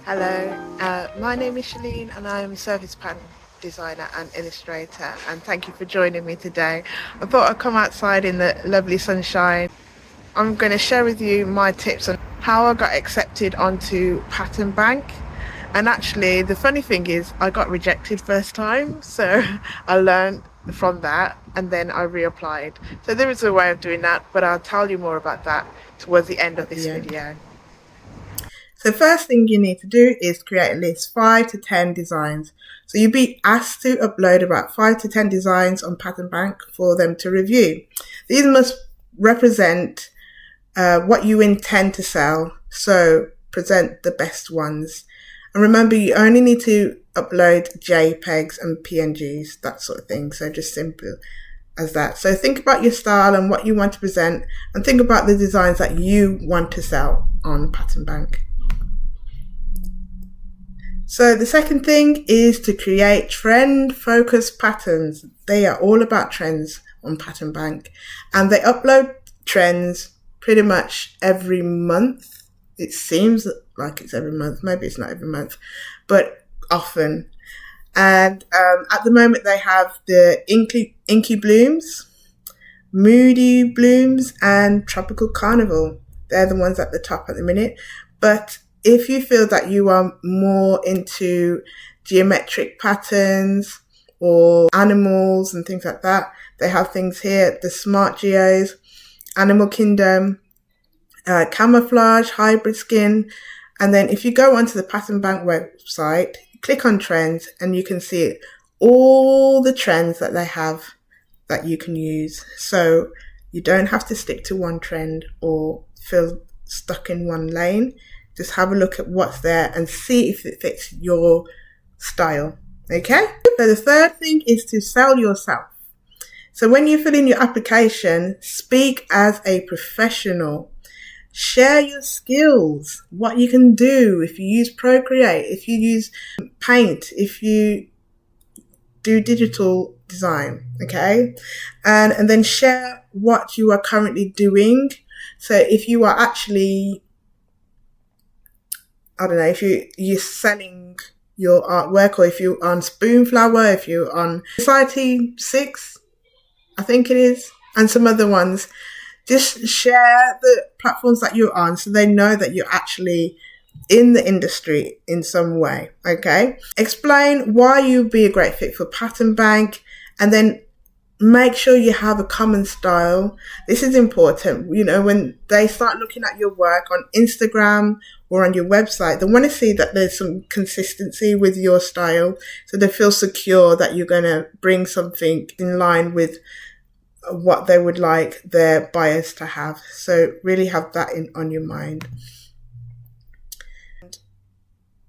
Hello, my name is Shalene and I am a service pattern designer and illustrator, and thank you for joining me today. I thought I'd come outside in the lovely sunshine. I'm going to share with you my tips on how I got accepted onto Patternbank. And actually, the funny thing is, I got rejected first time, so I learned from that and then I reapplied. So there is a way of doing that, but I'll tell you more about that towards the end of this video. So first thing you need to do is create at least 5 to 10 designs. So you'll be asked to upload about 5 to 10 designs on Patternbank for them to review. These must represent what you intend to sell, so present the best ones. And remember, you only need to upload JPEGs and PNGs, that sort of thing. So just simple as that. So think about your style and what you want to present, and think about the designs that you want to sell on Patternbank. So the second thing is to create trend-focused patterns. They are all about trends on Patternbank, and they upload trends pretty much every month. It seems like it's every month. Maybe it's not every month, but often. And at the moment, they have the Inky Blooms, Moody Blooms, and Tropical Carnival. They're the ones at the top at the minute. But if you feel that you are more into geometric patterns or animals and things like that, they have things here, the Smart Geos, Animal Kingdom, Camouflage, Hybrid Skin. And then if you go onto the Patternbank website, click on trends, and you can see all the trends that they have that you can use. So you don't have to stick to one trend or feel stuck in one lane. Just have a look at what's there and see if it fits your style. Okay? So the third thing is to sell yourself. So when you fill in your application, speak as a professional. Share your skills, what you can do if you use Procreate, if you use Paint, if you do digital design, okay? And then share what you are currently doing. So if you are actually, I don't know, if you're selling your artwork, or if you're on Spoonflower, if you're on Society 6, I think it is, and some other ones, just share the platforms that you're on so they know that you're actually in the industry in some way, okay? Explain why you'd be a great fit for Patternbank, and then make sure you have a common style. This is important. You know, when they start looking at your work on Instagram or on your website, they want to see that there's some consistency with your style, so they feel secure that you're going to bring something in line with what they would like their buyers to have. So really have that on your mind.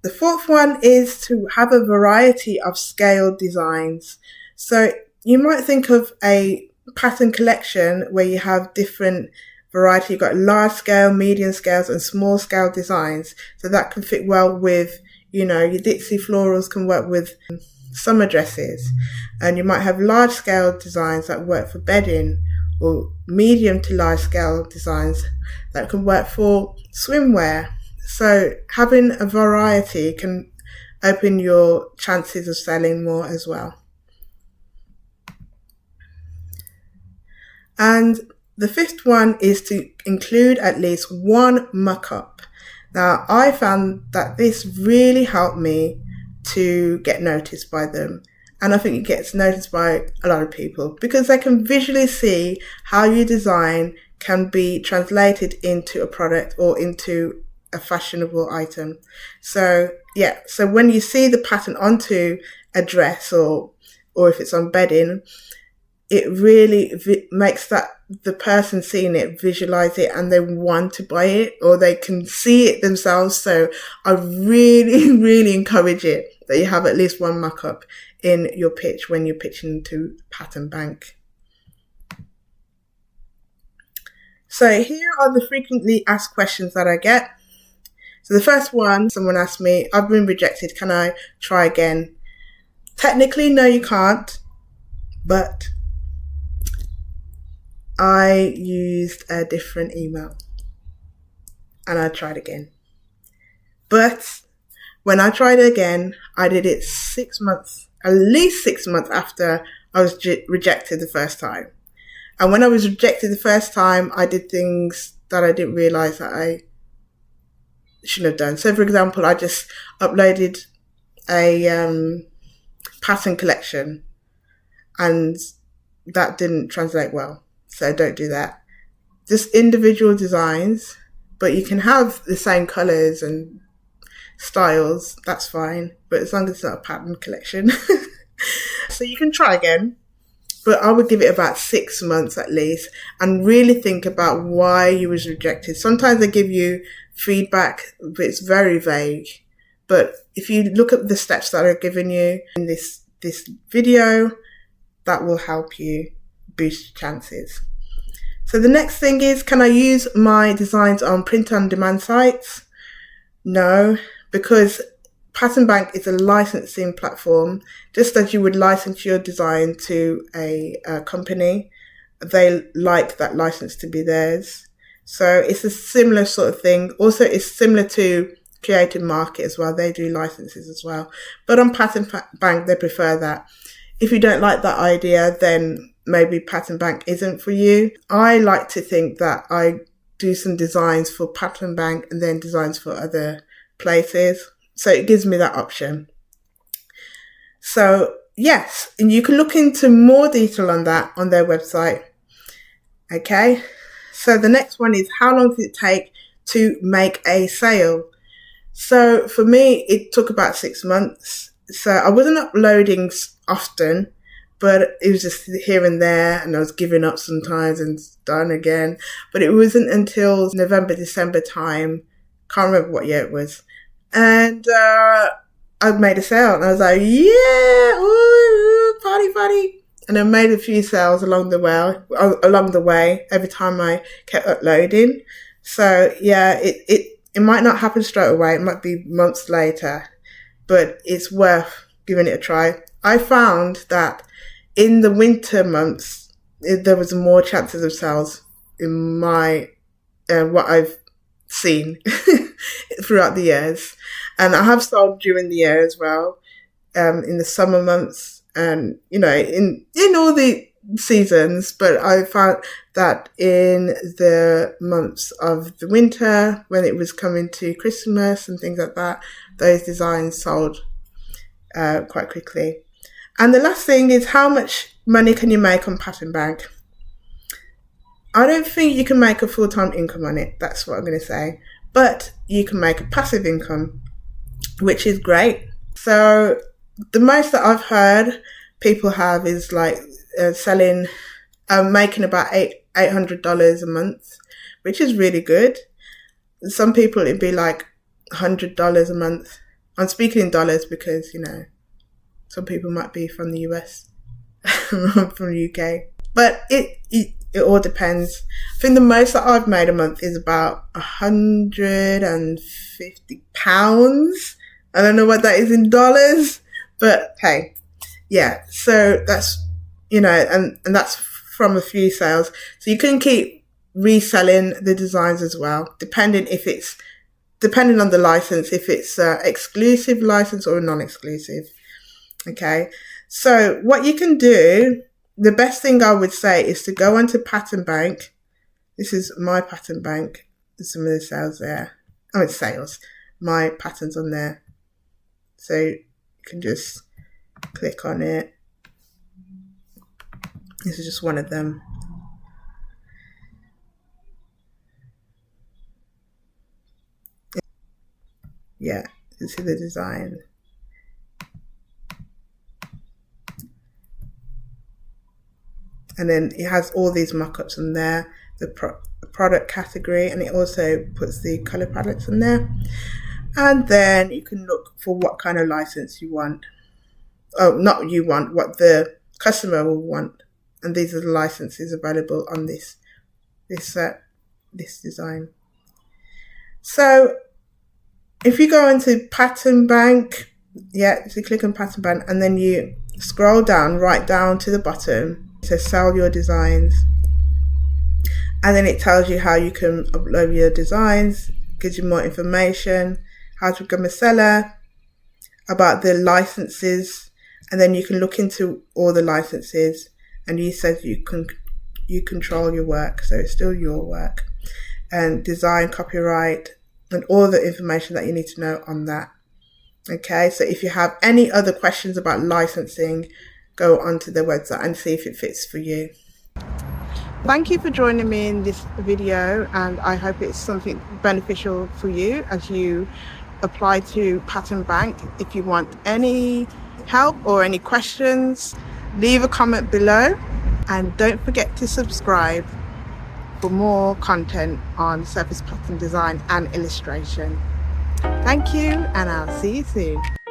The fourth one is to have a variety of scale designs. So you might think of a pattern collection where you have different variety. You've got large scale, medium scales, and small scale designs. So that can fit well with, you know, your Dixie florals can work with summer dresses, and you might have large scale designs that work for bedding, or medium to large scale designs that can work for swimwear. So having a variety can open your chances of selling more as well. And the fifth one is to include at least one mock-up. Now, I found that this really helped me to get noticed by them. And I think it gets noticed by a lot of people because they can visually see how your design can be translated into a product or into a fashionable item. So yeah, so when you see the pattern onto a dress or if it's on bedding, it really makes that the person seeing it visualize it and they want to buy it, or they can see it themselves. So I really, really encourage it that you have at least one mock-up in your pitch when you're pitching to Patternbank. So here are the frequently asked questions that I get. So the first one, someone asked me, I've been rejected, can I try again? Technically, no, you can't, but I used a different email and I tried again. But When I tried it again, I did it 6 months, at least 6 months after I was rejected the first time. And when I was rejected the first time, I did things that I didn't realize that I shouldn't have done. So, for example, I just uploaded a pattern collection, and that didn't translate well. So don't do that. Just individual designs, but you can have the same colors and styles. That's fine, but as long as it's not a pattern collection. So you can try again. But I would give it about 6 months at least and really think about why you was rejected. Sometimes they give you feedback, but it's very vague. But if you look at the steps that are given you in this video, that will help you boost your chances. So the next thing is, can I use my designs on print-on-demand sites? No, because Patternbank is a licensing platform. Just as you would license your design to a company, they like that license to be theirs. So it's a similar sort of thing. Also, it's similar to Creative Market as well. They do licenses as well. But on Patternbank, they prefer that. If you don't like that idea, then maybe Patternbank isn't for you. I like to think that I do some designs for Patternbank and then designs for other places. So it gives me that option. So yes, and you can look into more detail on that on their website. Okay. So the next one is, how long does it take to make a sale? So for me, it took about 6 months. So I wasn't uploading often, but it was just here and there, and I was giving up sometimes and done again. But it wasn't until November, December time, can't remember what year it was, and I made a sale, and I was like, yeah, ooh, party. And I made a few sales along the way, every time I kept uploading. So yeah, it might not happen straight away. It might be months later, but it's worth giving it a try. I found that in the winter months, there was more chances of sales in my what I've seen throughout the years. And I have sold during the year as well, in the summer months, and in all the seasons. But I found that in the months of the winter, when it was coming to Christmas and things like that, those designs sold quite quickly. And the last thing is, how much money can you make on Patternbank? I don't think you can make a full-time income on it. That's what I'm going to say. But you can make a passive income, which is great. So the most that I've heard people have is like making about $800 a month, which is really good. Some people it'd be like $100 a month. I'm speaking in dollars because some people might be from the US, from the UK, but it all depends. I think the most that I've made a month is about £150. I don't know what that is in dollars, but hey, yeah. So that's, and that's from a few sales. So you can keep reselling the designs as well, depending on the license, if it's exclusive license or non-exclusive. Okay. So what you can do, the best thing I would say is to go onto Patternbank. This is my Patternbank. There's some of the sales there. Sales. My patterns on there. So you can just click on it. This is just one of them. Yeah, you can see the design. And then it has all these mock-ups in there, the product category, and it also puts the color palettes in there. And then you can look for what kind of license you want. Oh, not you want, what the customer will want. And these are the licenses available on this design. So if you go into Patternbank, so you click on Patternbank, and then you scroll down, right down to the bottom, it says sell your designs. And then it tells you how you can upload your designs, gives you more information, how to become a seller, about the licenses, and then you can look into all the licenses, and you said you control your work, so it's still your work, and design, copyright, and all the information that you need to know on that. Okay, so if you have any other questions about licensing, go onto their website and see if it fits for you. Thank you for joining me in this video, and I hope it's something beneficial for you as you apply to Patternbank. If you want any help or any questions, leave a comment below, and don't forget to subscribe for more content on surface pattern design and illustration. Thank you, and I'll see you soon.